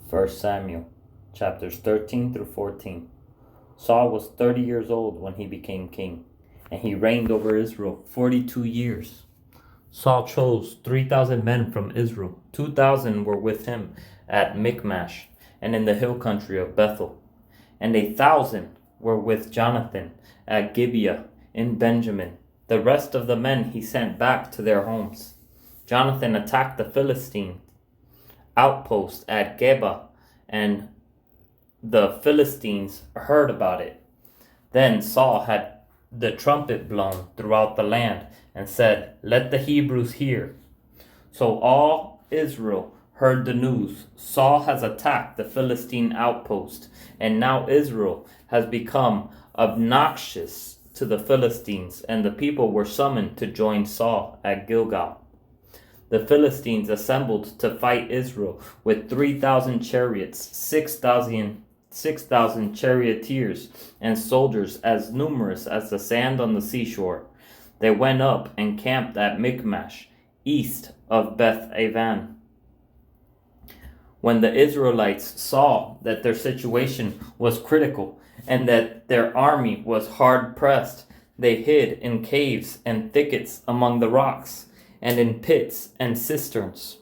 1 Samuel, chapters 13 through 14. Saul was 30 years old when he became king, and he reigned over Israel 42 years. Saul chose 3,000 men from Israel. 2,000 were with him at Michmash and in the hill country of Bethel, and 1,000 were with Jonathan at Gibeah in Benjamin. The rest of the men he sent back to their homes. Jonathan attacked the Philistine outpost at Geba, and the Philistines heard about it. Then Saul had the trumpet blown throughout the land and said, "Let the Hebrews hear." So all Israel heard the news. Saul has attacked the Philistine outpost, and now Israel has become obnoxious to the Philistines, and the people were summoned to join Saul at Gilgal. The Philistines assembled to fight Israel with 3,000 chariots, 6,000 charioteers, and soldiers as numerous as the sand on the seashore. They went up and camped at Michmash, east of Beth Aven. When the Israelites saw that their situation was critical and that their army was hard pressed, they hid in caves and thickets among the rocks, and in pits and cisterns.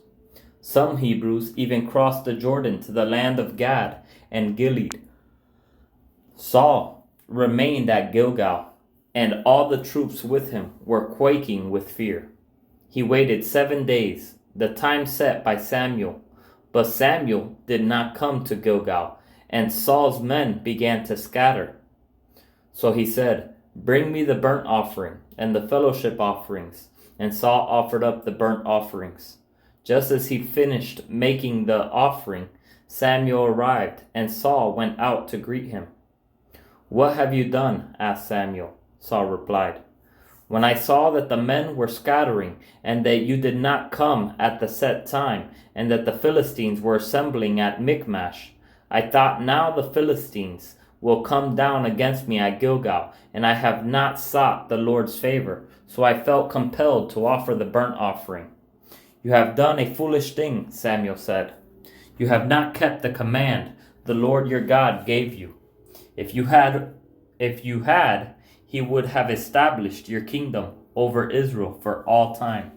Some Hebrews even crossed the Jordan to the land of Gad and Gilead. Saul remained at Gilgal, and all the troops with him were quaking with fear. He waited 7 days, the time set by Samuel, but Samuel did not come to Gilgal, and Saul's men began to scatter. So he said, "Bring me the burnt offering and the fellowship offerings." And Saul offered up the burnt offerings. Just as he finished making the offering, Samuel arrived, and Saul went out to greet him. "What have you done?" asked Samuel. Saul replied, "When I saw that the men were scattering, and that you did not come at the set time, and that the Philistines were assembling at Michmash, I thought, now the Philistines will come down against me at Gilgal, and I have not sought the Lord's favor. So I felt compelled to offer the burnt offering." "You have done a foolish thing," Samuel said. "You have not kept the command the Lord your God gave you. If you had, he would have established your kingdom over Israel for all time.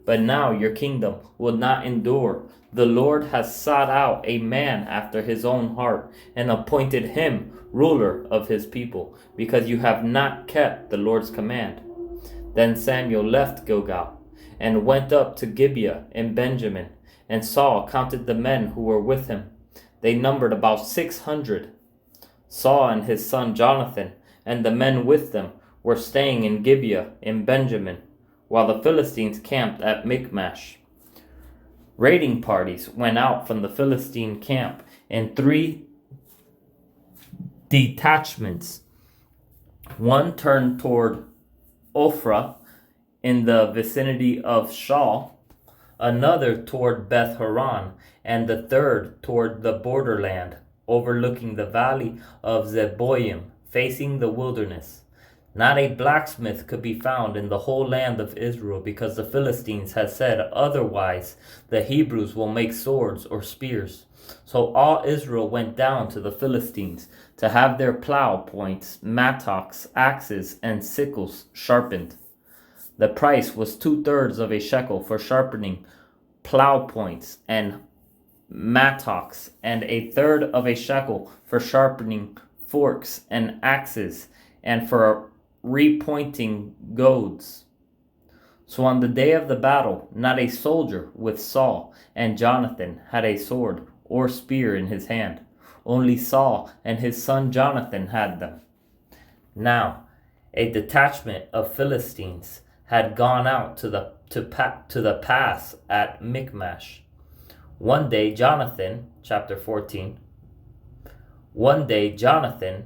But now your kingdom will not endure. The Lord has sought out a man after his own heart and appointed him ruler of his people, because you have not kept the Lord's command." Then Samuel left Gilgal and went up to Gibeah in Benjamin, and Saul counted the men who were with him. They numbered about 600. Saul and his son Jonathan and the men with them were staying in Gibeah in Benjamin, while the Philistines camped at Michmash. Raiding parties went out from the Philistine camp in 3 detachments. One turned toward Ophrah in the vicinity of Shaul, another toward Beth Horon, and the third toward the borderland, overlooking the valley of Zeboim, facing the wilderness. Not a blacksmith could be found in the whole land of Israel, because the Philistines had said, "Otherwise the Hebrews will make swords or spears." So all Israel went down to the Philistines to have their plow points, mattocks, axes, and sickles sharpened. The price was 2/3 of a shekel for sharpening plow points and mattocks, and 1/3 of a shekel for sharpening forks and axes, and for repointing goads. So on the day of the battle, not a soldier with Saul and Jonathan had a sword or spear in his hand. Only Saul and his son Jonathan had them. Now, a detachment of Philistines had gone out to the pass at Michmash. One day Jonathan,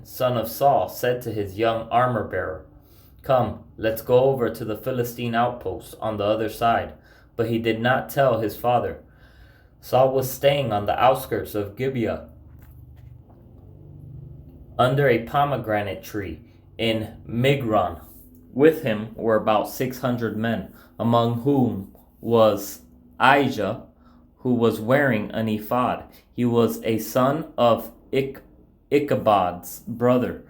son of Saul, said to his young armor-bearer, "Come, let's go over to the Philistine outpost on the other side." But he did not tell his father. Saul was staying on the outskirts of Gibeah, under a pomegranate tree in Migron. With him were about 600 men, among whom was Ahijah, who was wearing an ephod. He was a son of Ichabod's brother,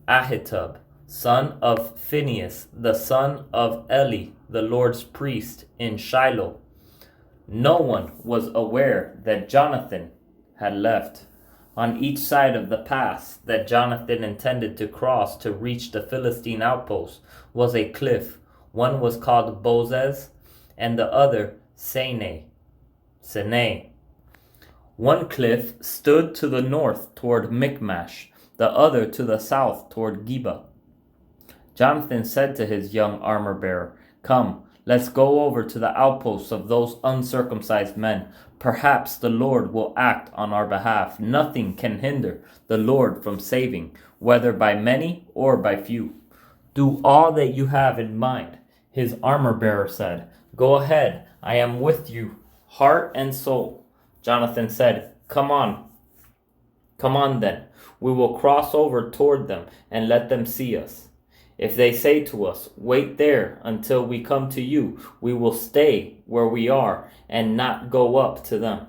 Ahitub, son of Phinehas, the son of Eli, the Lord's priest in Shiloh. No one was aware that Jonathan had left. On each side of the pass that Jonathan intended to cross to reach the Philistine outpost was a cliff. One was called Bozez, and the other Seneh. One cliff stood to the north toward Michmash, the other to the south toward Geba. Jonathan said to his young armor-bearer, "Come, let's go over to the outposts of those uncircumcised men. Perhaps the Lord will act on our behalf. Nothing can hinder the Lord from saving, whether by many or by few." "Do all that you have in mind," his armor-bearer said. "Go ahead, I am with you, heart and soul." Jonathan said, Come on then. We will cross over toward them and let them see us. If they say to us, 'Wait there until we come to you,' we will stay where we are and not go up to them.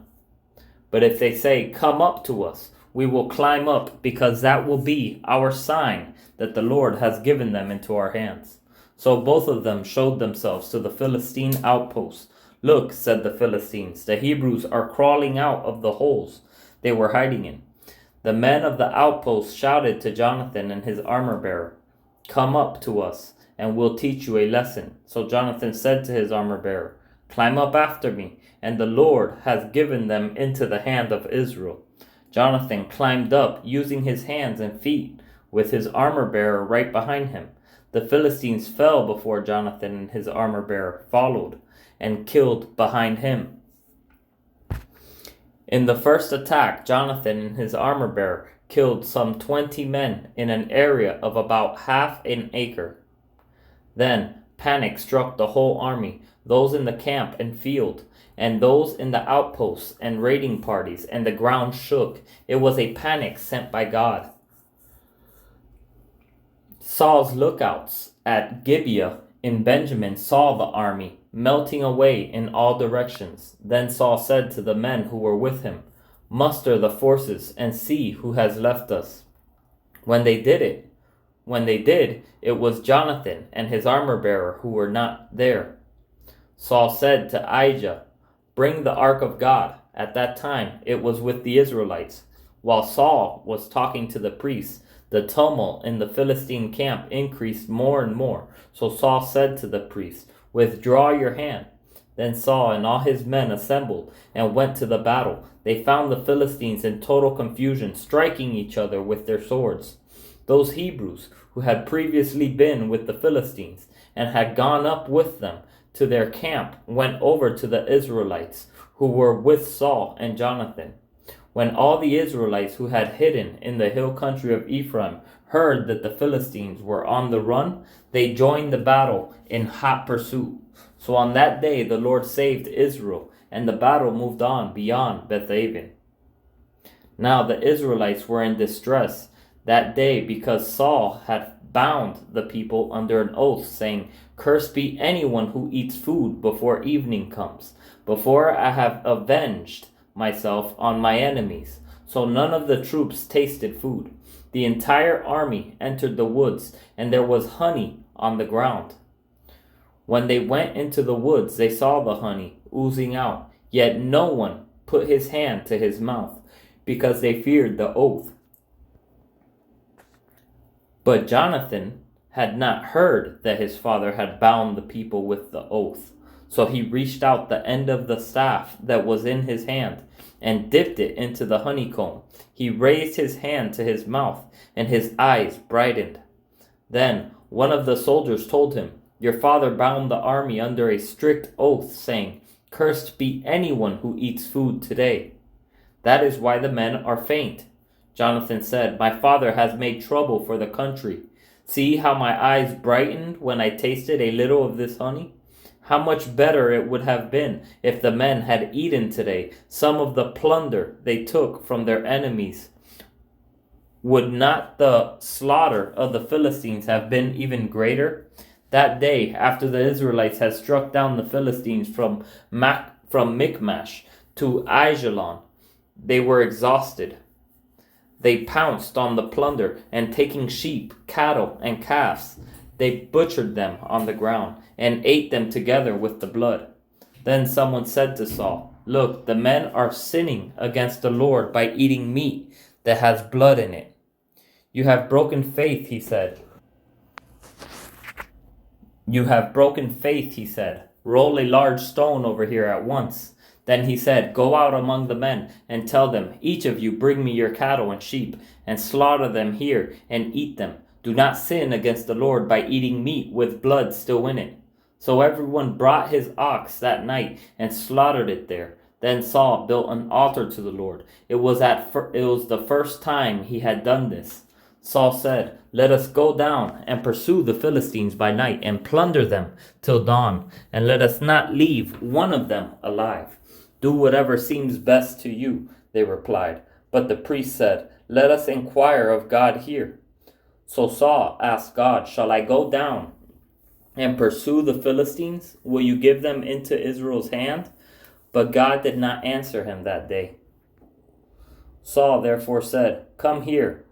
But if they say, 'Come up to us,' we will climb up, because that will be our sign that the Lord has given them into our hands." So both of them showed themselves to the Philistine outposts. "Look," said the Philistines, "the Hebrews are crawling out of the holes they were hiding in." The men of the outposts shouted to Jonathan and his armor-bearer, "Come up to us, and we'll teach you a lesson." So Jonathan said to his armor-bearer, "Climb up after me, and the Lord has given them into the hand of Israel." Jonathan climbed up, using his hands and feet, with his armor-bearer right behind him. The Philistines fell before Jonathan, and his armor-bearer followed and killed behind him. In the first attack, Jonathan and his armor-bearer killed some 20 men in an area of about half an acre. Then panic struck the whole army, those in the camp and field, and those in the outposts and raiding parties, and the ground shook. It was a panic sent by God. Saul's lookouts at Gibeah in Benjamin saw the army melting away in all directions. Then Saul said to the men who were with him, "Muster the forces and see who has left us." When they did, it was Jonathan and his armor-bearer who were not there. Saul said to Ahijah, "Bring the ark of God." At that time it was with the Israelites. While Saul was talking to the priests, the tumult in the Philistine camp increased more and more. So Saul said to the priests, "Withdraw your hand." Then Saul and all his men assembled and went to the battle. They found the Philistines in total confusion, striking each other with their swords. Those Hebrews who had previously been with the Philistines and had gone up with them to their camp went over to the Israelites who were with Saul and Jonathan. When all the Israelites who had hidden in the hill country of Ephraim heard that the Philistines were on the run, they joined the battle in hot pursuit. So on that day the Lord saved Israel, and the battle moved on beyond Bethaven. Now the Israelites were in distress that day because Saul had bound the people under an oath, saying, "Cursed be anyone who eats food before evening comes, before I have avenged myself on my enemies." So none of the troops tasted food. The entire army entered the woods, and there was honey on the ground. When they went into the woods, they saw the honey oozing out, yet no one put his hand to his mouth, because they feared the oath. But Jonathan had not heard that his father had bound the people with the oath. So he reached out the end of the staff that was in his hand and dipped it into the honeycomb. He raised his hand to his mouth, and his eyes brightened. Then one of the soldiers told him, "Your father bound the army under a strict oath, saying, 'Cursed be anyone who eats food today.' That is why the men are faint." Jonathan said, "My father has made trouble for the country. See how my eyes brightened when I tasted a little of this honey? How much better it would have been if the men had eaten today some of the plunder they took from their enemies. Would not the slaughter of the Philistines have been even greater?" That day, after the Israelites had struck down the Philistines from Michmash, to Aijalon. They were exhausted. They pounced on the plunder, and taking sheep, cattle, and calves, they butchered them on the ground, and ate them together with the blood. Then someone said to Saul, "Look, the men are sinning against the Lord by eating meat that has blood in it." "You have broken faith," he said. "You have broken faith," he said. "Roll a large stone over here at once." Then he said, "Go out among the men and tell them, each of you bring me your cattle and sheep, and slaughter them here and eat them. Do not sin against the Lord by eating meat with blood still in it." So everyone brought his ox that night and slaughtered it there. Then Saul built an altar to the Lord. It was the first time he had done this. Saul said, "Let us go down and pursue the Philistines by night and plunder them till dawn, and let us not leave one of them alive." "Do whatever seems best to you," they replied. But the priest said, "Let us inquire of God here." So Saul asked God, "Shall I go down and pursue the Philistines? Will you give them into Israel's hand?" But God did not answer him that day. Saul therefore said, "Come here,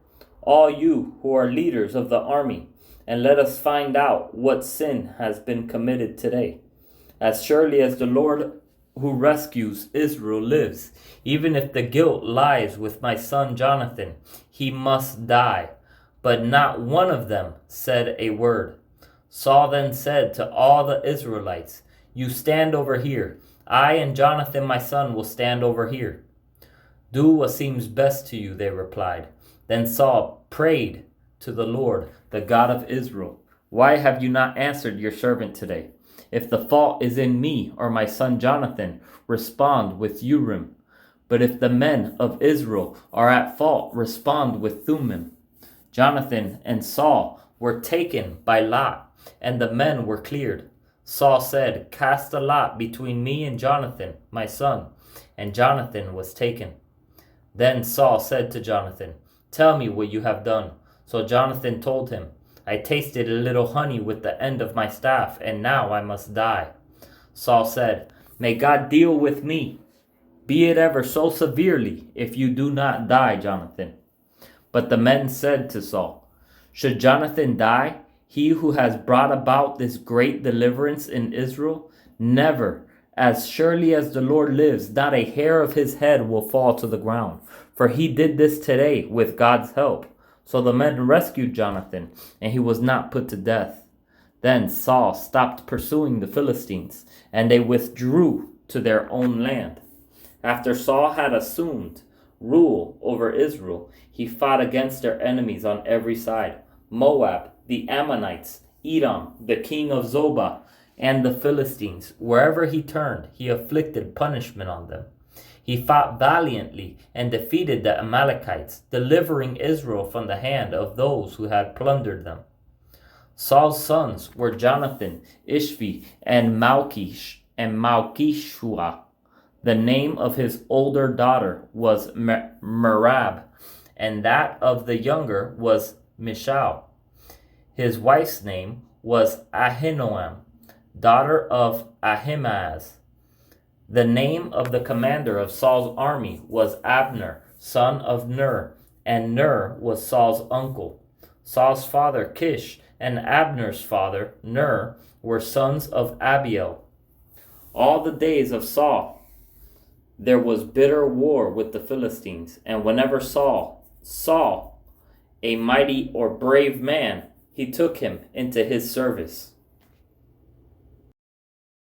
all you who are leaders of the army, and let us find out what sin has been committed today. As surely as the Lord who rescues Israel lives, even if the guilt lies with my son Jonathan, he must die." But not one of them said a word. Saul then said to all the Israelites, "You stand over here. I and Jonathan my son will stand over here." "Do what seems best to you," they replied. Then Saul prayed to the Lord, the God of Israel, "Why have you not answered your servant today? If the fault is in me or my son Jonathan, respond with Urim. But if the men of Israel are at fault, respond with Thummim." Jonathan and Saul were taken by lot, and the men were cleared. Saul said, "Cast a lot between me and Jonathan, my son." And Jonathan was taken. Then Saul said to Jonathan, "Tell me what you have done." So Jonathan told him, "I tasted a little honey with the end of my staff, and now I must die." Saul said, "May God deal with me, be it ever so severely, if you do not die, Jonathan." But the men said to Saul, "Should Jonathan die, he who has brought about this great deliverance in Israel? Never, as surely as the Lord lives, not a hair of his head will fall to the ground. For he did this today with God's help." So the men rescued Jonathan, and he was not put to death. Then Saul stopped pursuing the Philistines, and they withdrew to their own land. After Saul had assumed rule over Israel, he fought against their enemies on every side: Moab, the Ammonites, Edom, the king of Zobah, and the Philistines. Wherever he turned, he afflicted punishment on them. He fought valiantly and defeated the Amalekites, delivering Israel from the hand of those who had plundered them. Saul's sons were Jonathan, Ishvi, and Malchishua. The name of his older daughter was Merab, and that of the younger was Michal. His wife's name was Ahinoam, daughter of Ahimaaz. The name of the commander of Saul's army was Abner, son of Ner, and Ner was Saul's uncle. Saul's father Kish and Abner's father Ner were sons of Abiel. All the days of Saul there was bitter war with the Philistines, and whenever Saul saw a mighty or brave man, he took him into his service.